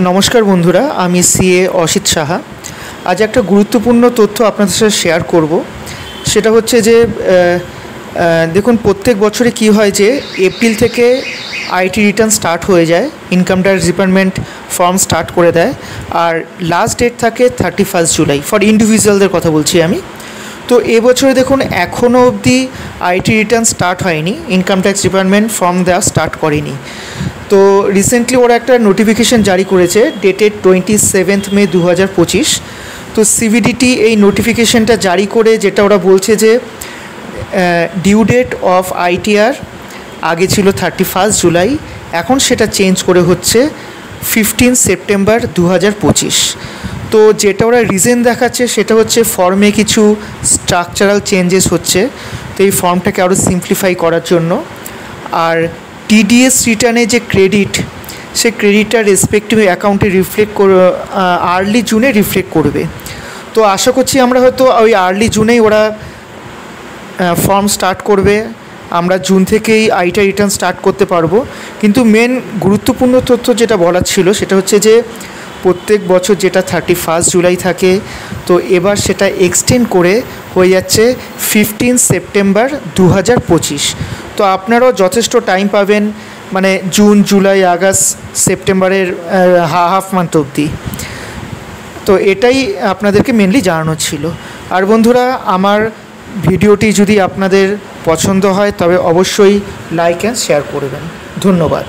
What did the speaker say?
নমস্কার বন্ধুরা, আমি সিএ অসিত সাহা। আজ একটা গুরুত্বপূর্ণ তথ্য আপনাদের সাথে শেয়ার করব। সেটা হচ্ছে যে দেখুন, প্রত্যেক বছরে কি হয় যে এপ্রিল থেকে আইটি রিটার্ন স্টার্ট হয়ে যায়, income tax department form start করে দেয়। আর লাস্ট ডেট থাকে 31 জুলাই, ফর ইন্ডিভিজুয়ালদের কথা বলছি আমি। তো এবছরে দেখুন এখনও অবধি আইটি রিটার্ন স্টার্ট হয়নি, ইনকাম ট্যাক্স ডিপার্টমেন্ট ফর্ম দেওয়া স্টার্ট করেনি। তো রিসেন্টলি ওরা একটা নোটিফিকেশান জারি করেছে ডেটেড 27 মে 2025। তো সিবিডিটি এই নোটিফিকেশানটা জারি করে যেটা ওরা বলছে যে ডিউ ডেট অফ আইটিআর আগে ছিল 31 জুলাই, এখন সেটা চেঞ্জ করে হচ্ছে 15 সেপ্টেম্বর 2025। তো যেটা ওরা রিজন দেখাচ্ছে সেটা হচ্ছে ফর্মে কিছু স্ট্রাকচারাল চেঞ্জেস হচ্ছে, তো এই ফর্মটাকে আরও সিম্পলিফাই করার জন্য। আর টিডিএস রিটার্নে যে ক্রেডিট, সে ক্রেডিটটা রেসপেক্টিভ অ্যাকাউন্টে রিফ্লেক্ট আর্লি জুনে রিফ্লেক্ট করবে। তো আশা করছি আমরা হয়তো ওই আর্লি জুনেই ওরা ফর্ম স্টার্ট করবে, আমরা জুন থেকেই আইটা রিটার্ন স্টার্ট করতে পারবো। কিন্তু মেন গুরুত্বপূর্ণ তথ্য যেটা বলার ছিল সেটা হচ্ছে যে প্রত্যেক বছর যেটা 31 জুলাই থাকে, তো এবার সেটা এক্সটেন্ড করে হয়ে যাচ্ছে 15 সেপ্টেম্বর 2025। তো আপনারাও যথেষ্ট টাইম পাবেন, মানে জুন, জুলাই, আগস্ট, সেপ্টেম্বরের হাফ মান্থ অবধি। তো এটাই আপনাদেরকে মেনলি জানানো ছিল। আর বন্ধুরা, আমার ভিডিওটি যদি আপনাদের পছন্দ হয় তবে অবশ্যই লাইক অ্যান্ড শেয়ার করবেন। ধন্যবাদ।